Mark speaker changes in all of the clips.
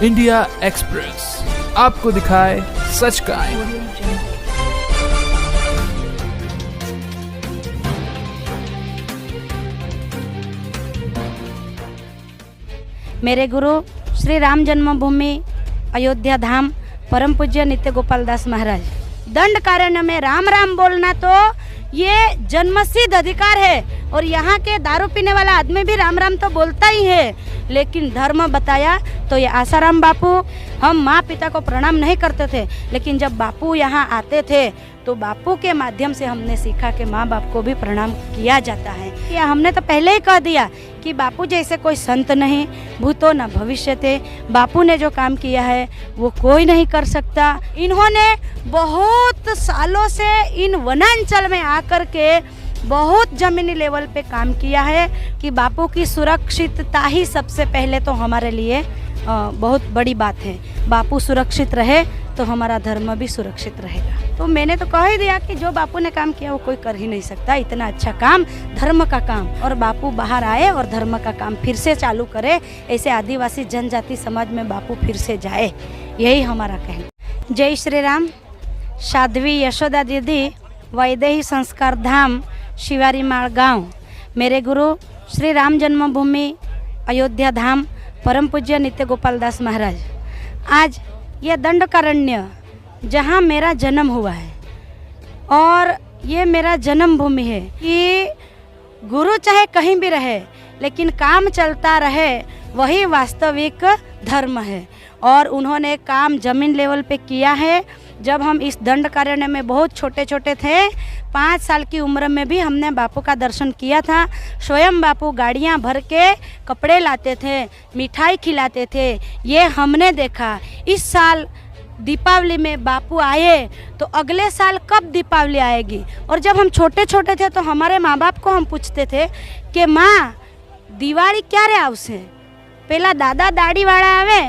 Speaker 1: India express आपको दिखाए सच का आईना।
Speaker 2: मेरे गुरु श्री राम जन्मभूमि अयोध्या धाम परम पूज्य नित्य गोपाल दास महाराज, दंडकारण्य में राम राम बोलना तो ये जन्मसिद्ध अधिकार है। और यहाँ के दारू पीने वाला आदमी भी राम राम तो बोलता ही है, लेकिन धर्म बताया तो ये आसाराम बापू, हम माँ पिता को प्रणाम नहीं करते थे, लेकिन जब बापू यहाँ आते थे तो बापू के माध्यम से हमने सीखा कि माँ बाप को भी प्रणाम किया जाता है। या हमने तो पहले ही कह दिया कि बापू जैसे कोई संत नहीं, भूतो न भविष्य थे। बापू ने जो काम किया है वो कोई नहीं कर सकता। इन्होंने बहुत सालों से इन वनांचल में आकर के बहुत ज़मीनी लेवल पे काम किया है कि बापू की सुरक्षितता ही सबसे पहले तो हमारे लिए बहुत बड़ी बात है। बापू सुरक्षित रहे तो हमारा धर्म भी सुरक्षित रहेगा। तो मैंने तो कह ही दिया कि जो बापू ने काम किया वो कोई कर ही नहीं सकता। इतना अच्छा काम, धर्म का काम, और बापू बाहर आए और धर्म का काम फिर से चालू करे, ऐसे आदिवासी जनजाति समाज में बापू फिर से जाए, यही हमारा कहना। जय श्री राम। साध्वी यशोदा दीदी, वैदेही संस्कार धाम, शिवारी माड़ गाँव। मेरे गुरु श्री राम जन्मभूमि अयोध्या धाम परम पूज्य नित्य गोपाल दास महाराज। आज यह दंडकारण्य जहाँ मेरा जन्म हुआ है और ये मेरा जन्मभूमि है कि गुरु चाहे कहीं भी रहे लेकिन काम चलता रहे, वही वास्तविक धर्म है। और उन्होंने काम जमीन लेवल पे किया है। जब हम इस दंडकारण्य में बहुत छोटे छोटे थे, 5 साल की उम्र में भी हमने बापू का दर्शन किया था। स्वयं बापू गाड़ियाँ भर के कपड़े लाते थे, मिठाई खिलाते थे, ये हमने देखा। इस साल दीपावली में बापू आए तो अगले साल कब दीपावली आएगी। और जब हम छोटे छोटे थे तो हमारे माँ बाप को हम पूछते थे कि माँ दिवाળી क्यारे आवशे, पेला दादा दाढ़ी वाला आवे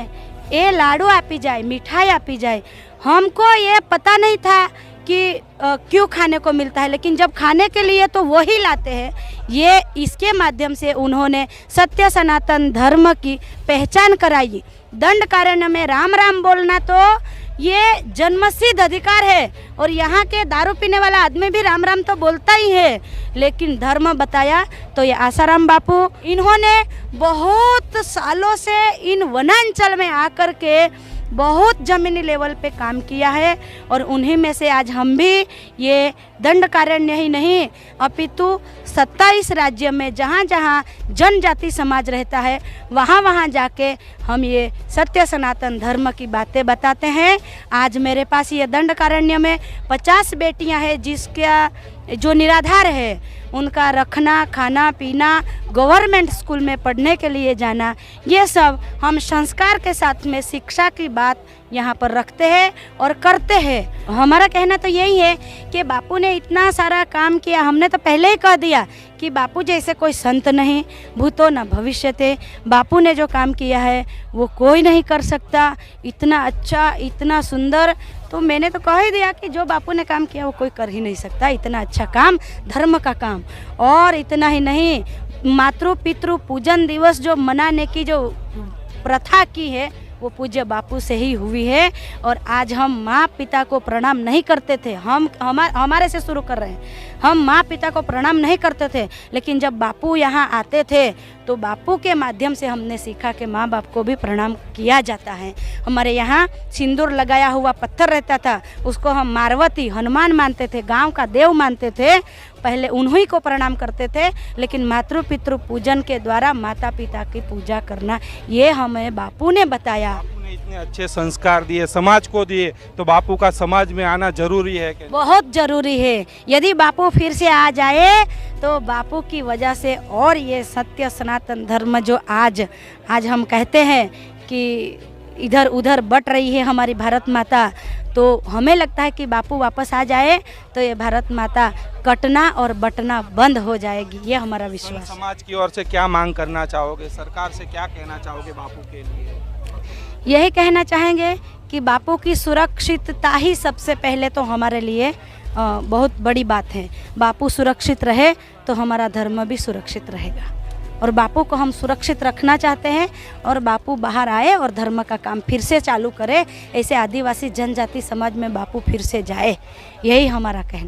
Speaker 2: ए लाडू आपी जाए, मिठाई आपी जाए। हमको ये पता नहीं था कि क्यों खाने को मिलता है, लेकिन जब खाने के लिए तो वही लाते हैं। ये इसके माध्यम से उन्होंने सत्य सनातन धर्म की पहचान कराई। दंडकारण्य में राम राम बोलना तो ये जन्मसिद्ध अधिकार है। और यहाँ के दारू पीने वाला आदमी भी राम राम तो बोलता ही है, लेकिन धर्म बताया तो ये आसाराम बापू, इन्होंने बहुत सालों से इन वनांचल में आकर के बहुत ज़मीनी लेवल पे काम किया है। और उन्हीं में से आज हम भी ये दंडकारण्य ही नहीं अपितु 27 राज्य में जहाँ जहाँ जनजाति समाज रहता है वहाँ वहाँ जाके हम ये सत्य सनातन धर्म की बातें बताते हैं। आज मेरे पास ये दंडकारण्य में 50 बेटियाँ हैं जिसका जो निराधार है उनका रखना, खाना पीना, गवर्नमेंट स्कूल में पढ़ने के लिए जाना, ये सब हम संस्कार के साथ में शिक्षा की बात यहाँ पर रखते हैं और करते हैं। हमारा कहना तो यही है कि बापू ने इतना सारा काम किया। हमने तो पहले ही कह दिया कि बापू जैसे कोई संत नहीं, भूतो न भविष्य थे। बापू ने जो काम किया है वो कोई नहीं कर सकता। इतना अच्छा, इतना सुंदर, तो मैंने तो कह ही दिया कि जो बापू ने काम किया वो कोई कर ही नहीं सकता। इतना अच्छा काम, धर्म का काम। और इतना ही नहीं, मातृ पितृ पूजन दिवस जो मनाने की जो प्रथा की है वो पूज्य बापू से ही हुई है। और आज हम माँ पिता को प्रणाम नहीं करते थे, हमारे से शुरू कर रहे हैं। हम माँ पिता को प्रणाम नहीं करते थे, लेकिन जब बापू यहाँ आते थे तो बापू के माध्यम से हमने सीखा कि माँ बाप को भी प्रणाम किया जाता है। हमारे यहाँ सिंदूर लगाया हुआ पत्थर रहता था, उसको हम मारवती हनुमान मानते थे, गांव का देव मानते थे। पहले उन्हीं को प्रणाम करते थे, लेकिन मातृ पितृ पूजन के द्वारा माता पिता की पूजा करना, ये हमें बापू ने बताया।
Speaker 3: बापू ने इतने अच्छे संस्कार दिए, समाज को दिए, तो बापू का समाज में आना जरूरी है कि?
Speaker 2: बहुत जरूरी है। यदि बापू फिर से आ जाए तो बापू की वजह से और ये सत्य सनातन धर्म जो आज हम कहते हैं कि इधर उधर बट रही है हमारी भारत माता, तो हमें लगता है कि बापू वापस आ जाए तो ये भारत माता कटना और बटना बंद हो जाएगी, ये हमारा विश्वास।
Speaker 3: समाज की ओर से क्या मांग करना चाहोगे, सरकार से क्या कहना चाहोगे बापू के लिए?
Speaker 2: यही कहना चाहेंगे कि बापू की सुरक्षितता ही सबसे पहले तो हमारे लिए बहुत बड़ी बात है। बापू सुरक्षित रहे तो हमारा धर्म भी सुरक्षित रहेगा। और बापू को हम सुरक्षित रखना चाहते हैं और बापू बाहर आए और धर्म का काम फिर से चालू करे, ऐसे आदिवासी जनजाति समाज में बापू फिर से जाए, यही हमारा कहना।